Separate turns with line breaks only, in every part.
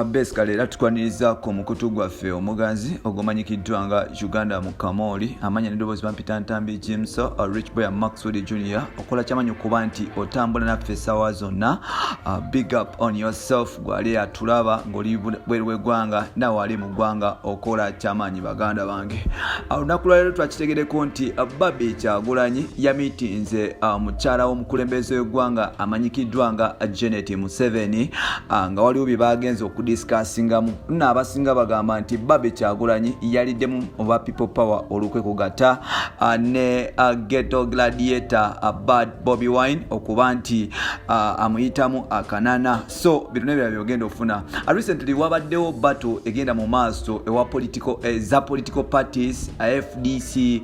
basically era tukwaniriza ku mukutu gwaffe omuganzi ogumanyikiddwa nga Uganda mu Kamoli amanya n'eddoboozi bampita Ntambi Jimso Rich Boy Maxwell Jr. okola kyamanyi okuba nti otambula naffe essaawa zonna. Big up on yourself gwali atulaba ng'oli bweru w'eggwanga nawe ali mu ggwanga okola kyamanyi baganda bange. Olunaku lwa leero twakitegereko nti Bobby Kyagulanyi yamitinze mukyala w'omukulembeze w'eggwanga amanyikiddwa nga Janet Museveni nga waliwo bye bagenze okudiscussingamu. N'abasinga bagamba nti Bobby Kyagulanyi yaliddemu oba people power olukwe kugatta ne ghetto gladiator Bad Bobi Wine okuba nti amuyitamu akanana. So bino nebyo byogenda ofuna. Recently wabaddewo battle egenda mu maaso ewa political parties FDC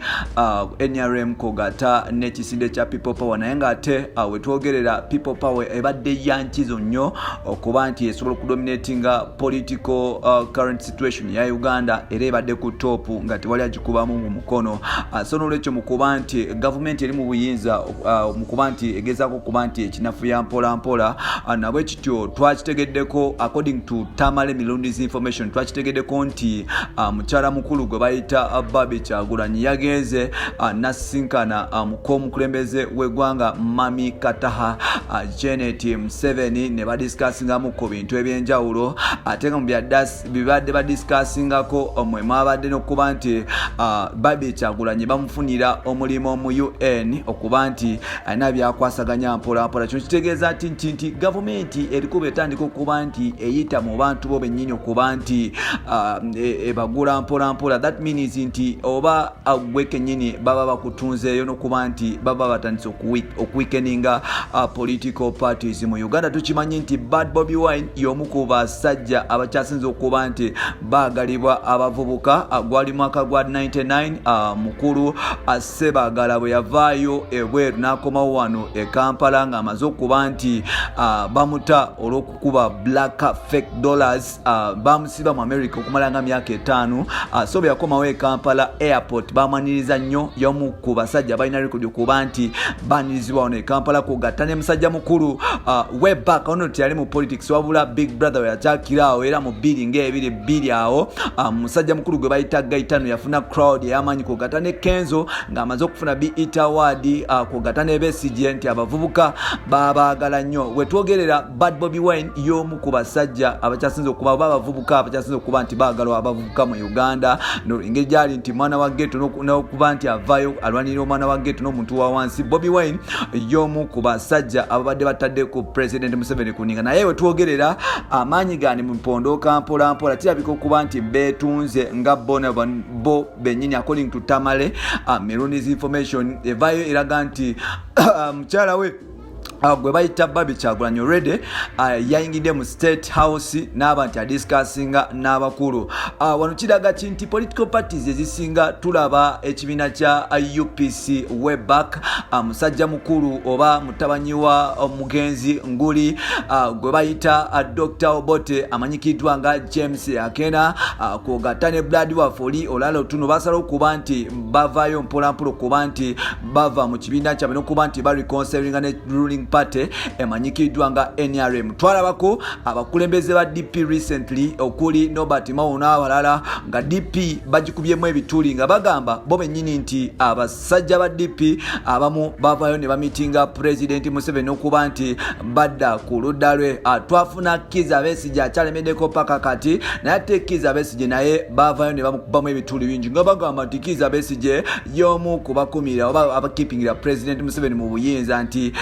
NRM kogata n'ekisinde kya people power naye nga ate wetwogerera people power ebadde yankizo nnyo okuba nti esobola okudominatinga political current situation ya Uganda era ebadde ku top nga tewali agikubamu mu mukono. So n'olwekyo mukuba nti government eri mu buyinza mukuba nti egezaako okuba nti ekinafu ya mpola mpola. Nabwe kityo twakitegeddeko according to Tamale Milundi's information twakitegeddeko nti mukyala mukulu gwe bayita Bobby Kyagulanyi yagenze nasinkana mukulembeze w'eggwanga Mami Kataha Janet Museveni ne badiscussingamu ku bintu ebyenjawulo ate nga mu bibadde badiscussingako mwe mwabadde n'okuba nti Bobby Kyagulanyi bamufunira omulimu mu UN okuba nti alina byakwasaganya mpola mpola. Kino kitegeeza nti gavumenti erikuba etandika okuba nti eyita mu bantu bo bennyini okuba nti ebagula mpola mpola. That means nti oba gwe kennyini baba bakutunzeeyo n'okuba nti baba batandise okuweakeninga political parties mu Uganda. Tukimanyi nti Bad Bobi Wine y'omu ku basajja abakyasinze okuba nti baagalibwa abavubuka. Gwali mwaka gwa 99 mukulu Sebagala bwe yavaayo ebweru n'akomawo wano e Kampala ng'amaze okuba nti bamuta olw'okukuba black fake dollars. Bamusiba mu America okumala nga myaka 5. So bwe yakomawo e Kampala airport bamwaniriza nnyo y'omu ku basajja balina rekodi okuba nti banirizibwa wano e Kampala kugatta ne musajja mukulu way back ono teyali mu politics wabula Big Brother we yakyakiraawo era mu 2022 awo musajja mukulu gwe bayita Gaitano yafuna crowd ey'amaanyi kugatta ne Kenzo ng'amaze okufuna BET award kugatta ne Besigye nti abavubuka babaagala nnyo. Wetwogerera Bad Bobi Wine y'omu ku basajja abakyasinze okuba oba abavubuka abakyasinze okuba nti baagalwa abavubuka mu Uganda. Engeri gyali nti mwana wa ghetto n'okuba nti avaayo alwanirira omwana wa ghetto n'omuntu wa wansi. Bobi Wine y'omu ku basajja ababadde batadde ku President Museveni kuninga naye wetwogerera amaanyi gani mu mpondooka mpola mpola kirabika okuba nti beetunze nga bo bennyini according to Tamale Milundi's information evaayo eraga nti mukyala we gwe bayita Bobby Kyagulanyi already yayingidde mu State House n'aba nti adiscussinga n'abakulu. Wano kiraga nti political parties ezisinga tulaba ekibiina kya UPC way back musajja mukulu oba mutabanyi wa omugenzi nguli gwe bayita Dr. Obote amanyikiddwa nga James Akena kugatta ne Blood wafuli olala otuno basala okuba nti bavaayo mpola mpola okuba nti bava mu kibiina kyabwe n'okuba nti bareconcilinga ne ruling party emanyikiddwa nga NRM. Twalabako abakulembeze ba DP recently okuli Nobert Mao n'abalala nga DP bagikubyemu ebituli nga bagamba bo bennyini nti abasajja ba DP abamu bavaayo ne bamitinga President Museveni okuba nti badda ku ludda lwe. Twafuna Kizza Besigye akyalemeddeko paka kati naye ate Kizza Besigye naye bavaayo ne bamukubamu ebituli bingi nga bagamba nti Kizza Besigye y'omu kubakumira oba abakeepingira President Museveni mu buyinza nti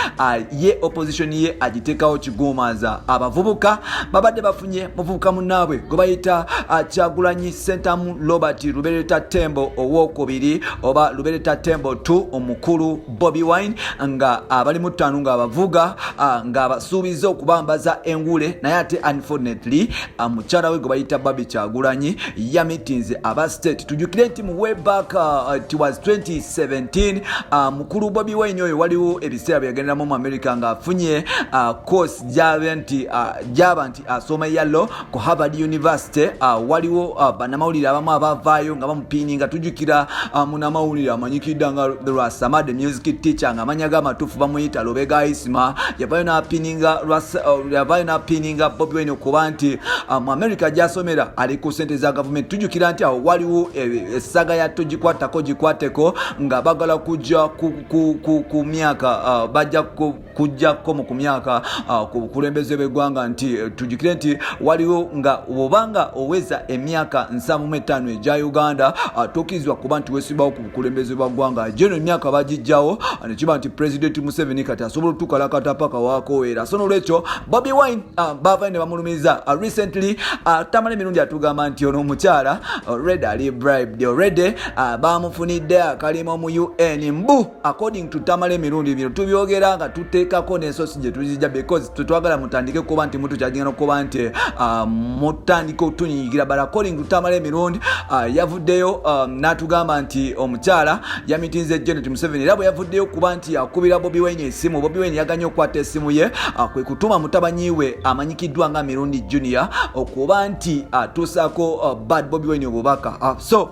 ye opposition ye agitekawo kigumaza. Abavubuka babadde bafunye muvubuka munnaabwe gwe bayita Kyagulanyi Sentamu Robert Lubereta Tembo owokubiri oba Lubereta Tembo 2 omukulu Bobi Wine nga abali mu ttaano nga abavuga nga basuubiza okubambaza engule naye ate unfortunately mukyala we gwe bayita Bobby Kyagulanyi yamitinze aba state. Tujukire nti mu way back it was 2017 mukulu Bobi Wine oyo waliwo ebiseera bye yagenderamu mu America America ng'afunye course gyaba nti asoma yallo ku Harvard University. Waliwo bannamawulire abamu abavaayo nga bamupiininga. Tujjukira munnamawulire amanyikidde nga Rasamad music teacher ng'amanya g'amatuufu bamuyita Lubega Isma, yavaayo n'apiininga Bobi Wine okuba nti mu America gy'asomera ali ku ssente za gavumenti. Tujjukira nti awo waliwo essaga ya togikwatako gikwateko nga bagala kujja ku myaka bajja kujjako mu ku myaka ku bukulembeze bw'eggwanga nti tujjukire nti waliwo nga obanga oweza emyaka 75 egya Uganda tokkirizibwa kuba nti weesibawo ku bukulembeze bwa ggwanga. Geno emyaka bagijjawo nekiba nti President Museveni kati asobola otuukala akatapaka waakowera. So n'olwekyo Bobi Wine baavayo ne bamulumiza recently. Tamale mirundi atugamba nti ono omukyala already ali bribed already, bamufunidde akalimo mu UN mbu. According to Tamale mirundi bino tubyogera nga tuteekako n'ensosi gye tuzijja because tetwagala mutandike kuba nti mutu kyagenda okuba nti mutandike otunyigira, but according to Tamale mirundi yavuddeyo n'atugamba nti omukyala yamitinze Janet Museveni era bwe yavuddeyo kuba nti akubira Bobi Wine esimu. Bobi Wine yaganye okukwata esimu ye kwe kutuma mutabanyi we amanyikiddwa nga Mirundi Junior okuba nti atuusako bad Bobi Wine obubaka. So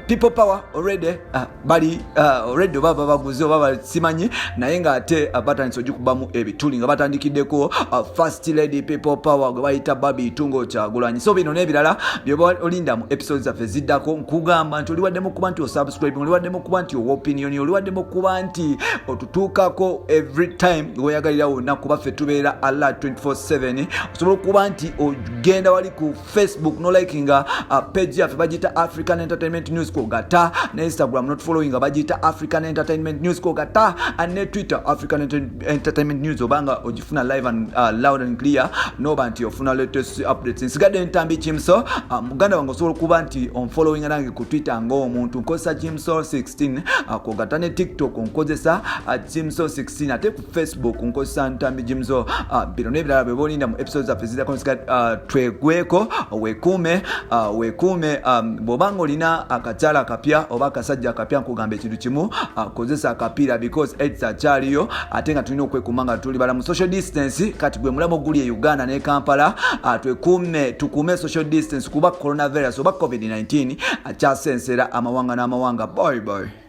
people power already bali already baba baguze oba simanyi naye nga ate batandise ogikubamu ebituli nga batandikiddeko first lady people power gwe bayita Babi Itungo Kyagulanyi. So bino n'ebirala byoba olinda mu episodes zaffe ziddako nkugamba nti oliwaddemu kuba nti osubscribe, oliwaddemu kuba nti opinion, oliwaddemu kuba nti otutuukako every time weyagalira wonna kuba ffe tubeera alert 24/7. Osobola okuba nti ogenda wali ku Facebook no likinga page yaffe bagita African Entertainment News ko gata, ne Instagram not following bagita African Entertainment News ko gata, and Twitter African Entertainment News obanga ogifuna live and loud and clear noba nti ofuna latest updates. Nsigadde ntambi Kimso muganda wange osobola okuba nti on following nange ku Twitter ng'omuntu nkozesa Kimso 16 ko gata ne TikTok nkozesa Kimso 16 ate ku Facebook nkozesa ntambi Kimso. Bino n'ebirala bwe bolinda mu episodes zaffe zidako twegweko weekuume bw'obanga olina akakyala akapya oba akasajja akapya nkugamba ekintu kimu kozesa akapiira because AIDS akyaliyo ate nga tulina okwekuuma nga tuli bala mu social distance. Kati gwe mulamu oguli e Uganda ne Kampala tukuume social distance kuba coronavirus oba COVID-19 akyasensera amawanga n'amawanga. Bye bye.